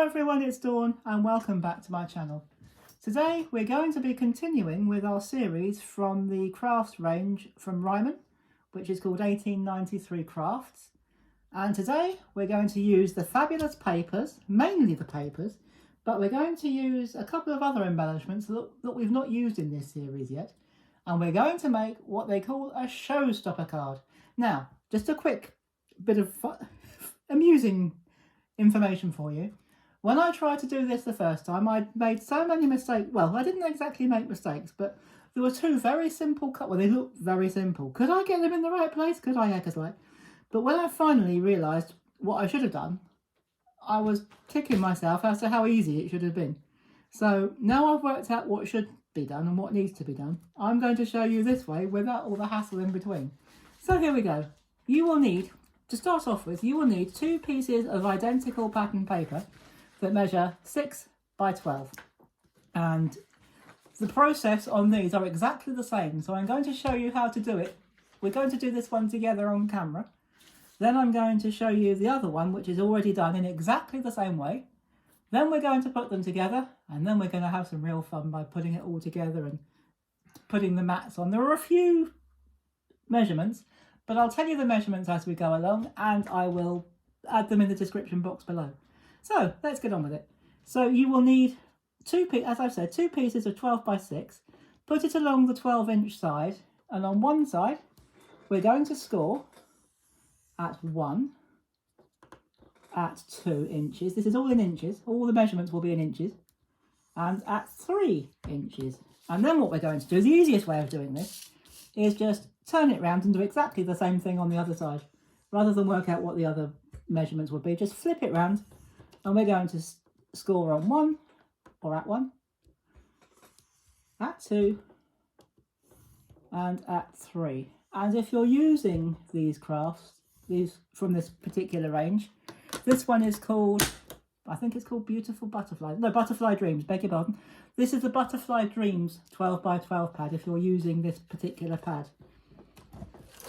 everyone, it's Dawn and welcome back to my channel. Today we're going to be continuing with our series from the crafts range from Ryman, which is called 1893 Crafts. And today we're going to use the fabulous papers, mainly the papers, but we're going to use a couple of other embellishments that we've not used in this series yet. And we're going to make what they call a showstopper card. Now, just a quick bit of amusing information for you. When I tried to do this the first time, I made so many mistakes. Well, I didn't exactly make mistakes, but there were two very simple cuts. Well, they looked very simple. Could I get them in the right place? Could I? Heck, like. But when I finally realised what I should have done, I was kicking myself as to how easy it should have been. So now I've worked out what should be done and what needs to be done, I'm going to show you this way without all the hassle in between. So here we go. You will need, to start off with, you will need 2 pieces of identical pattern paper that measure 6 by 12. And the process on these are exactly the same. So I'm going to show you how to do it. We're going to do this one together on camera. Then I'm going to show you the other one, which is already done in exactly the same way. Then we're going to put them together, and then we're going to have some real fun by putting it all together and putting the mats on. There are a few measurements, but I'll tell you the measurements as we go along, and I will add them in the description box below. So let's get on with it. So you will need as I've said, 2 pieces of 12 by 6. Put it along the 12-inch side, and on one side we're going to score at 1, at 2 inches. This is all in inches. All the measurements will be in inches. And at 3 inches. And then what we're going to do, the easiest way of doing this, is just turn it round and do exactly the same thing on the other side. Rather than work out what the other measurements would be, just flip it round, and we're going to score on 1, or at 1, at 2, and at 3. And if you're using these crafts, these from this particular range, this one is called, I think it's called Beautiful Butterfly. No, Butterfly Dreams, beg your pardon. This is the Butterfly Dreams 12 by 12 pad if you're using this particular pad.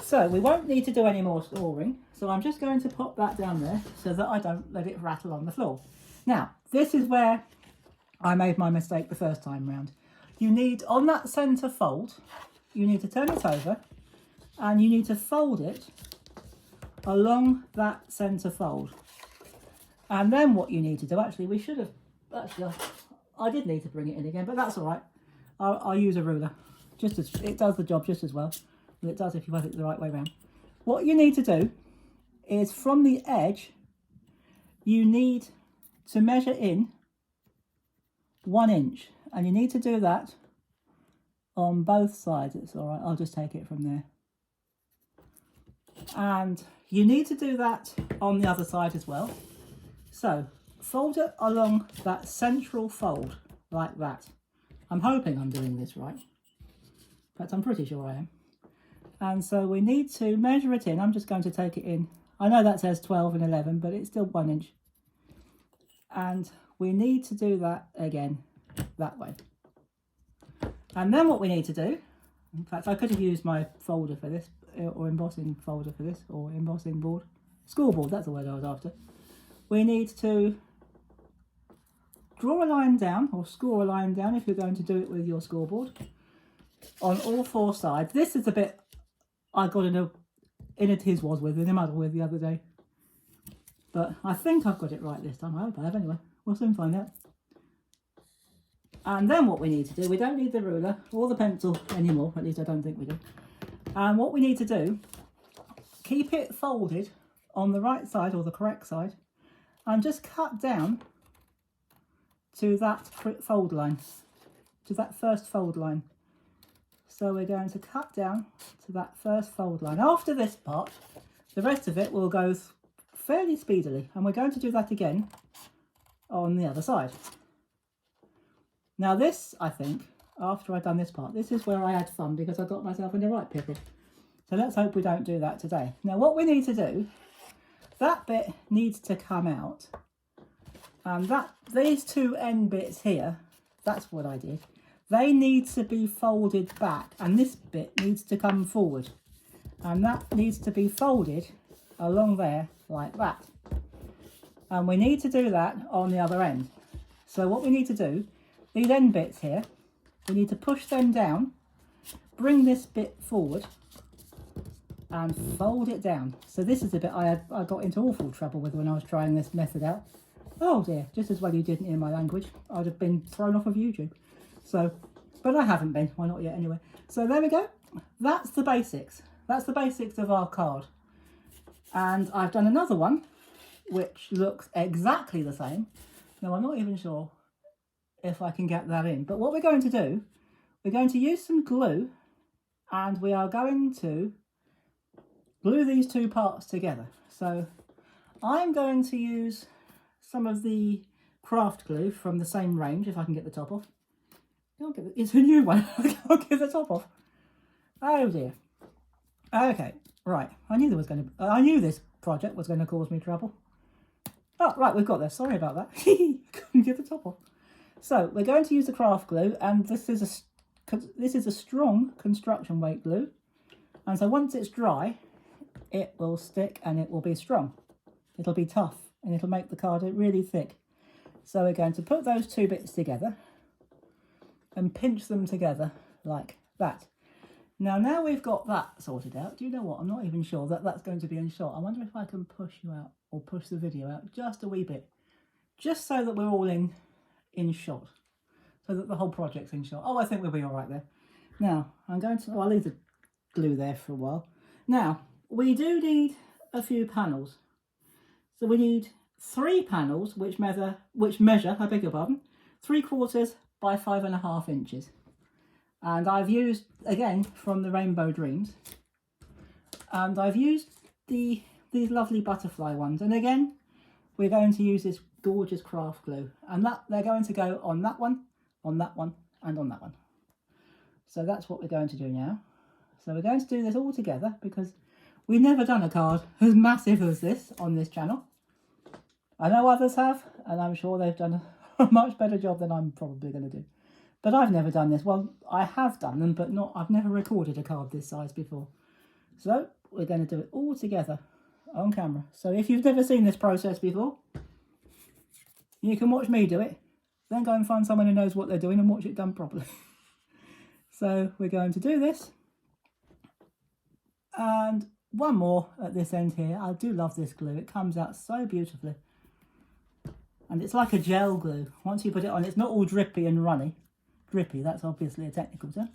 So we won't need to do any more scoring. So I'm just going to pop that down there so that I don't let it rattle on the floor. Now, this is where I made my mistake the first time round. You need, on that centre fold, you need to turn it over and you need to fold it along that centre fold. And then what you need to do, actually I did need to bring it in again, but that's all right. I'll use a ruler. It does the job just as well, and it does if you have it the right way around. What you need to do is from the edge, you need to measure in 1 inch, and you need to do that on both sides. It's all right, I'll just take it from there. And you need to do that on the other side as well. So fold it along that central fold like that. I'm hoping I'm doing this right. In fact, I'm pretty sure I am. And so we need to measure it in. I'm just going to take it in. I know that says 12 and 11, but it's still 1 inch. And we need to do that again that way. And then what we need to do, in fact, I could have used my folder for this, or embossing folder for this, or embossing board. Scoreboard, that's the word I was after. We need to draw a line down, or score a line down if you're going to do it with your scoreboard, on all 4 sides. This is the bit I got in a muddle with the other day. But I think I've got it right this time. I hope I have anyway. We'll soon find out. And then what we need to do, we don't need the ruler or the pencil anymore, at least I don't think we do. And what we need to do, keep it folded on the right side or the correct side, and just cut down to that fold line, to that first fold line. So we're going to cut down to that first fold line. After this part, the rest of it will go fairly speedily, and we're going to do that again on the other side. Now this, I think, after I've done this part, this is where I had fun because I got myself in the right pickle. So let's hope we don't do that today. Now what we need to do, that bit needs to come out, and these 2 end bits here, that's what I did, they need to be folded back, and this bit needs to come forward, and that needs to be folded along there like that. And we need to do that on the other end. So what we need to do, these end bits here, we need to push them down, bring this bit forward and fold it down. So this is the bit I got into awful trouble with when I was trying this method out. Oh dear, just as well you didn't hear my language. I'd have been thrown off of YouTube. So, but I haven't been, well not yet anyway. So there we go, that's the basics. That's the basics of our card. And I've done another one which looks exactly the same. Now I'm not even sure if I can get that in, but what we're going to do, we're going to use some glue and we are going to glue these two parts together. So I'm going to use some of the craft glue from the same range, if I can get the top off. It's a new one, I can't get the top off. Oh dear. Okay, right, I knew this project was going to cause me trouble. Oh, right, we've got this. Sorry about that. Couldn't get the top off. So we're going to use the craft glue, and this is a strong construction weight glue. And so once it's dry, it will stick and it will be strong. It'll be tough and it'll make the card really thick. So we're going to put those two bits together and pinch them together like that. Now we've got that sorted out, do you know what? I'm not even sure that that's going to be in shot. I wonder if I can push you out or push the video out just a wee bit, just so that we're all in shot, so that the whole project's in shot. Oh, I think we'll be all right there. Now, I'll leave the glue there for a while. Now, we do need a few panels. So we need 3 panels which measure, I beg your pardon, 3/4 by 5.5 inches. And I've used, again, from the Rainbow Dreams, and I've used these lovely butterfly ones. And again, we're going to use this gorgeous craft glue, and they're going to go on that one, on that one, and on that one. So that's what we're going to do now. So we're going to do this all together because we've never done a card as massive as this on this channel. I know others have, and I'm sure they've done a much better job than I'm probably going to do. But I've never done this. Well, I have done them, but I've never recorded a card this size before. So we're going to do it all together on camera. So if you've never seen this process before, you can watch me do it. Then go and find someone who knows what they're doing and watch it done properly. So we're going to do this. And one more at this end here. I do love this glue. It comes out so beautifully. And it's like a gel glue. Once you put it on, it's not all drippy and runny. Drippy, that's obviously a technical term.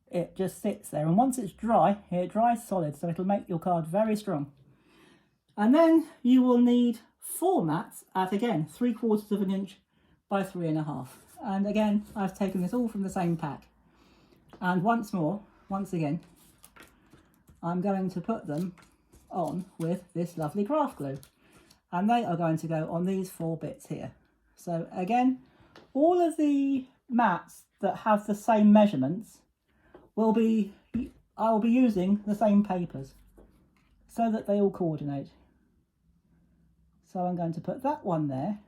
It just sits there, and once it's dry, it dries solid, so it'll make your card very strong. And then you will need 4 mats at, again, 3/4 inch by 3.5. And again, I've taken this all from the same pack. And once again, I'm going to put them on with this lovely craft glue. And they are going to go on these 4 bits here. So again, all of the mats that have the same measurements I'll be using the same papers so that they all coordinate. So I'm going to put that one there.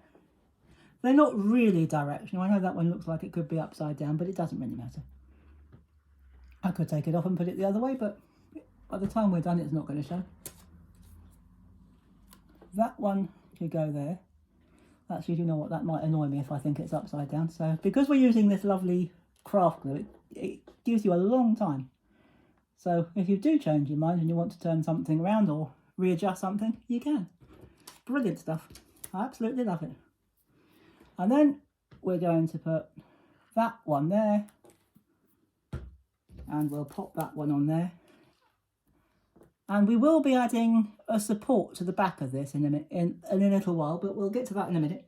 They're not really directional. I know that one looks like it could be upside down, but it doesn't really matter. I could take it off and put it the other way, but by the time we're done, it's not going to show. That one could go there. Actually, do you know what? That might annoy me if I think it's upside down. So because we're using this lovely craft glue, it gives you a long time. So if you do change your mind and you want to turn something around or readjust something, you can. Brilliant stuff. I absolutely love it. And then we're going to put that one there. And we'll pop that one on there. And we will be adding a support to the back of this in a little while, but we'll get to that in a minute.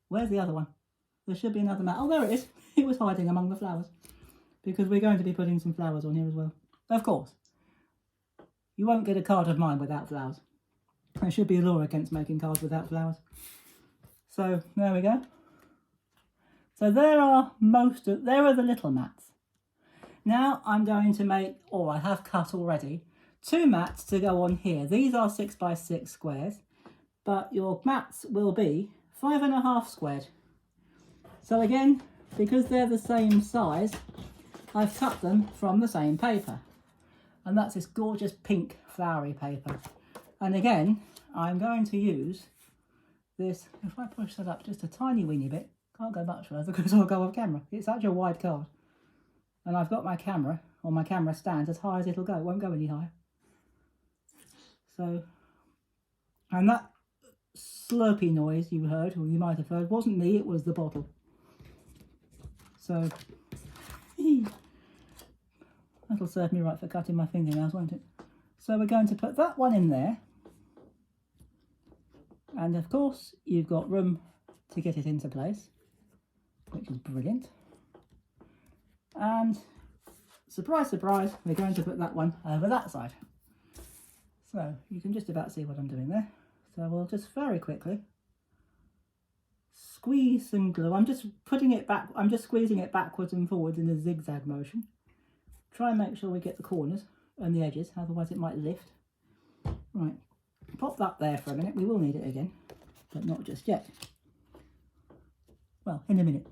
Where's the other one? There should be another mat. Oh, there it is. It was hiding among the flowers. Because we're going to be putting some flowers on here as well. Of course. You won't get a card of mine without flowers. There should be a law against making cards without flowers. So, there we go. So there are the little mats. Now I'm going to make, or I have cut already, 2 mats to go on here. These are 6 by 6 squares, but your mats will be 5.5 squared. So again, because they're the same size, I've cut them from the same paper. And that's this gorgeous pink flowery paper. And again, I'm going to use this, if I push that up just a tiny weeny bit, can't go much further because I'll go off camera. It's such a wide card. And I've got my camera, or my camera stand, as high as it'll go. It won't go any higher. So, and that slurpy noise you heard, or you might have heard, wasn't me, it was the bottle. So, that'll serve me right for cutting my fingernails, won't it? So we're going to put that one in there. And of course, you've got room to get it into place, which is brilliant. And surprise, surprise, we're going to put that one over that side. So you can just about see what I'm doing there. So we'll just very quickly squeeze some glue. I'm just putting it back, I'm just squeezing it backwards and forwards in a zigzag motion. Try and make sure we get the corners and the edges, otherwise it might lift. Right, pop that there for a minute. We will need it again, but not just yet. Well, in a minute.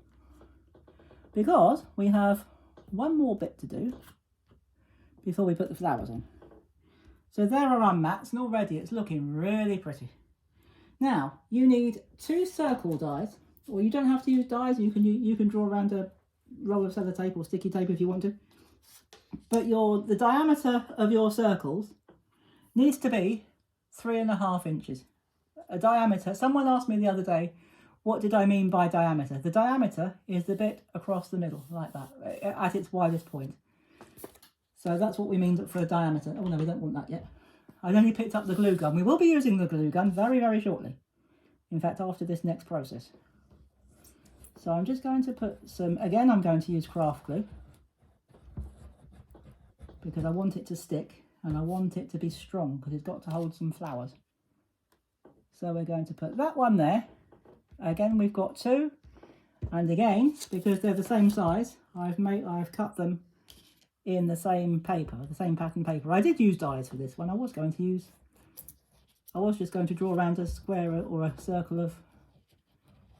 Because we have one more bit to do before we put the flowers on. So there are our mats, and already it's looking really pretty. Now, you need 2 circle dies, or you don't have to use dies, you can draw around a roll of sellotape or sticky tape if you want to. But the diameter of your circles needs to be 3.5 inches. A diameter, someone asked me the other day, what did I mean by diameter? The diameter is the bit across the middle, like that, at its widest point. So that's what we mean for a diameter. Oh no, we don't want that yet. I've only picked up the glue gun. We will be using the glue gun very, very shortly. In fact, after this next process. So I'm just going to put some, again, I'm going to use craft glue, because I want it to stick and I want it to be strong because it's got to hold some flowers. So we're going to put that one there. Again, we've got 2, and again, because they're the same size, I've cut them in the same paper, the same pattern paper. I did use dies for this one. I was just going to draw around a square or a circle of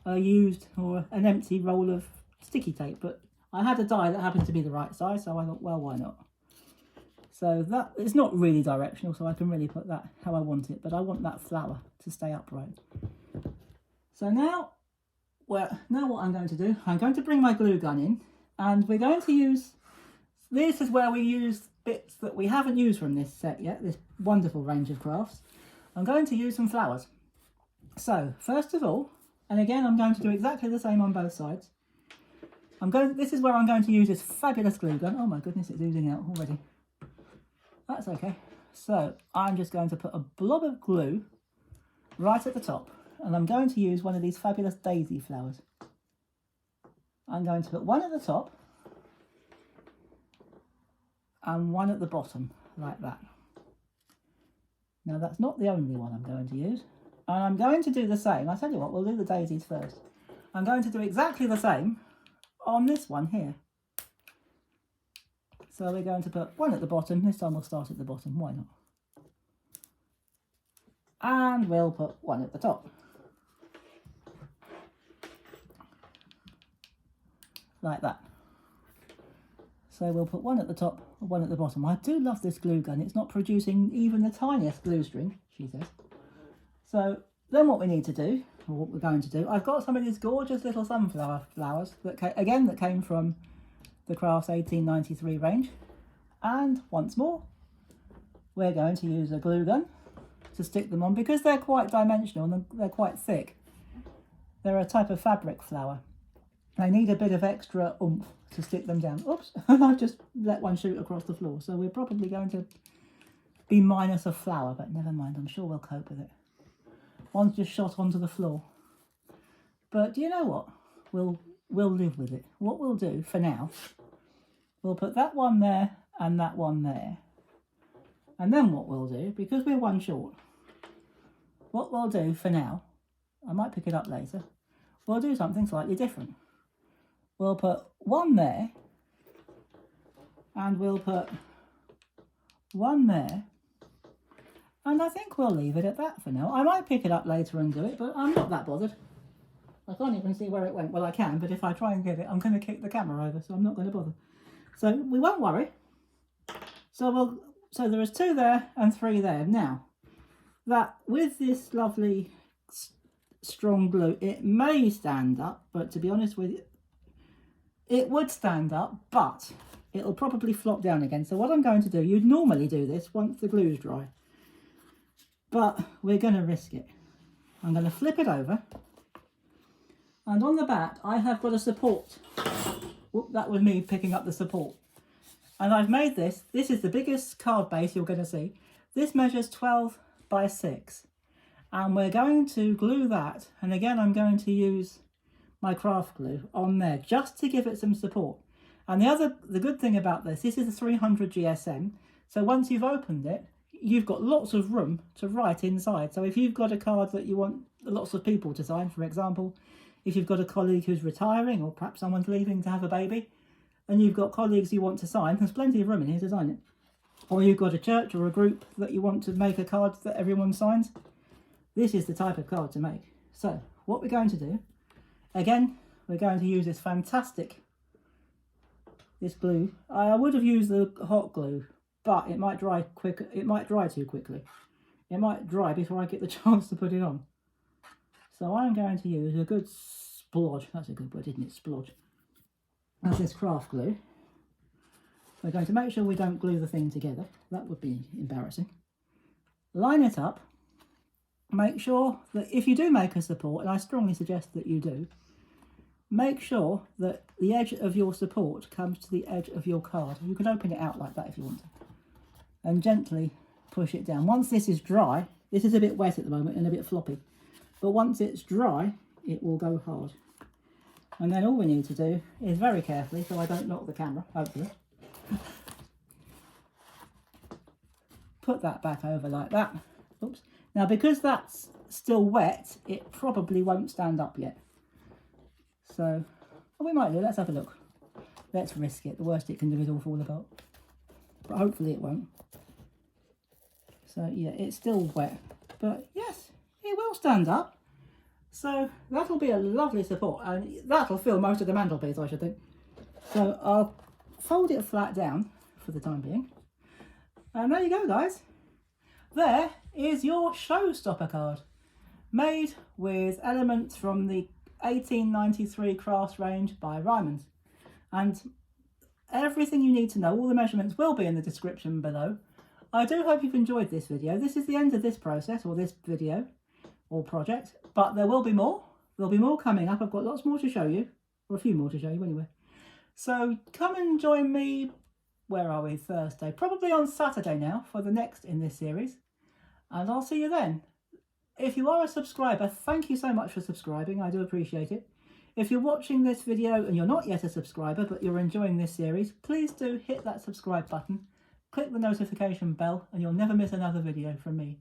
a used or an empty roll of sticky tape, but I had a die that happened to be the right size, so I thought, well, why not? So that it's not really directional, so I can really put that how I want it, but I want that flower to stay upright. So now what I'm going to do, I'm going to bring my glue gun in, and we're going to use, this is where we use bits that we haven't used from this set yet, this wonderful range of crafts. I'm going to use some flowers. So first of all, and again I'm going to do exactly the same on both sides. This is where I'm going to use this fabulous glue gun. Oh my goodness, it's oozing out already. That's okay. So I'm just going to put a blob of glue right at the top, and I'm going to use one of these fabulous daisy flowers. I'm going to put one at the top and one at the bottom, like that. Now that's not the only one I'm going to use, and I'm going to do the same. I tell you what, we'll do the daisies first. I'm going to do exactly the same on this one here. So we're going to put one at the bottom. This time we'll start at the bottom, why not? And we'll put one at the top. Like that. So we'll put one at the top, one at the bottom. I do love this glue gun. It's not producing even the tiniest glue string, she says. So then what we need to do, or what we're going to do, I've got some of these gorgeous little sunflower flowers that came from the Crafts 1893 range. And once more, we're going to use a glue gun to stick them on, because they're quite dimensional and they're quite thick. They're a type of fabric flower. They need a bit of extra oomph to stick them down. Oops, I've just let one shoot across the floor. So we're probably going to be minus a flower, but never mind, I'm sure we'll cope with it. One's just shot onto the floor. But do you know what? We'll live with it. What we'll do for now, we'll put that one there and that one there. And then what we'll do, because we're one short, what we'll do for now, I might pick it up later, we'll do something slightly different. We'll put one there, and we'll put one there, and I think we'll leave it at that for now. I might pick it up later and do it, but I'm not that bothered. I can't even see where it went. Well, I can, but if I try and get it, I'm going to kick the camera over, so I'm not going to bother. So we won't worry. So there is 2 there and 3 there. Now, that with this lovely strong glue, it may stand up, but to be honest with you, it would stand up, but it'll probably flop down again. So what I'm going to do, you'd normally do this once the glue's dry, but we're going to risk it. I'm going to flip it over, and on the back I have got a support. Whoop, that was me picking up the support. And I've made this. This is the biggest card base you're going to see. This measures 12 by 6. And we're going to glue that. And again, I'm going to use my craft glue on there just to give it some support. And the good thing about this is a 300 GSM. So once you've opened it, you've got lots of room to write inside. So if you've got a card that you want lots of people to sign, for example, if you've got a colleague who's retiring, or perhaps someone's leaving to have a baby, and you've got colleagues you want to sign, there's plenty of room in here to sign it. Or you've got a church or a group that you want to make a card that everyone signs. This is the type of card to make. So what we're going to do, again, we're going to use this glue. I would have used the hot glue, but it might dry quick. It might dry too quickly. It might dry before I get the chance to put it on. So I'm going to use a good splodge. That's a good word, isn't it? Splodge. Of this craft glue. We're going to make sure we don't glue the thing together. That would be embarrassing. Line it up. Make sure that if you do make a support, and I strongly suggest that you do, make sure that the edge of your support comes to the edge of your card. You can open it out like that if you want to. And gently push it down. Once this is dry, this is a bit wet at the moment and a bit floppy, but once it's dry, it will go hard. And then all we need to do is very carefully, so I don't knock the camera, hopefully, put that back over like that. Oops. Now, because that's still wet, it probably won't stand up yet. So, well, we might do. Let's have a look. Let's risk it. The worst it can do is all fall apart. But hopefully it won't. So, yeah, it's still wet. But, yes, it will stand up. So that'll be a lovely support, and that'll fill most of the mantelpiece, I should think. So I'll fold it flat down for the time being. And there you go, guys. There is your showstopper card, made with elements from the 1893 crafts range by Ryman. And everything you need to know, all the measurements will be in the description below. I do hope you've enjoyed this video. This is the end of this process, or this video, or project, but there will be more. There'll be more coming up. I've got lots more to show you, or a few more to show you anyway. So come and join me, where are we, Thursday, probably on Saturday now, for the next in this series, and I'll see you then. If you are a subscriber, thank you so much for subscribing, I do appreciate it. If you're watching this video and you're not yet a subscriber, but you're enjoying this series, please do hit that subscribe button, click the notification bell, and you'll never miss another video from me.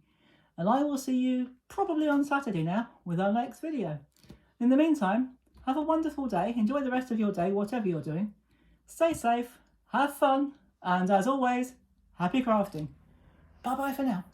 And I will see you probably on Saturday now with our next video. In the meantime, have a wonderful day. Enjoy the rest of your day, whatever you're doing. Stay safe, have fun, and as always, happy crafting. Bye-bye for now.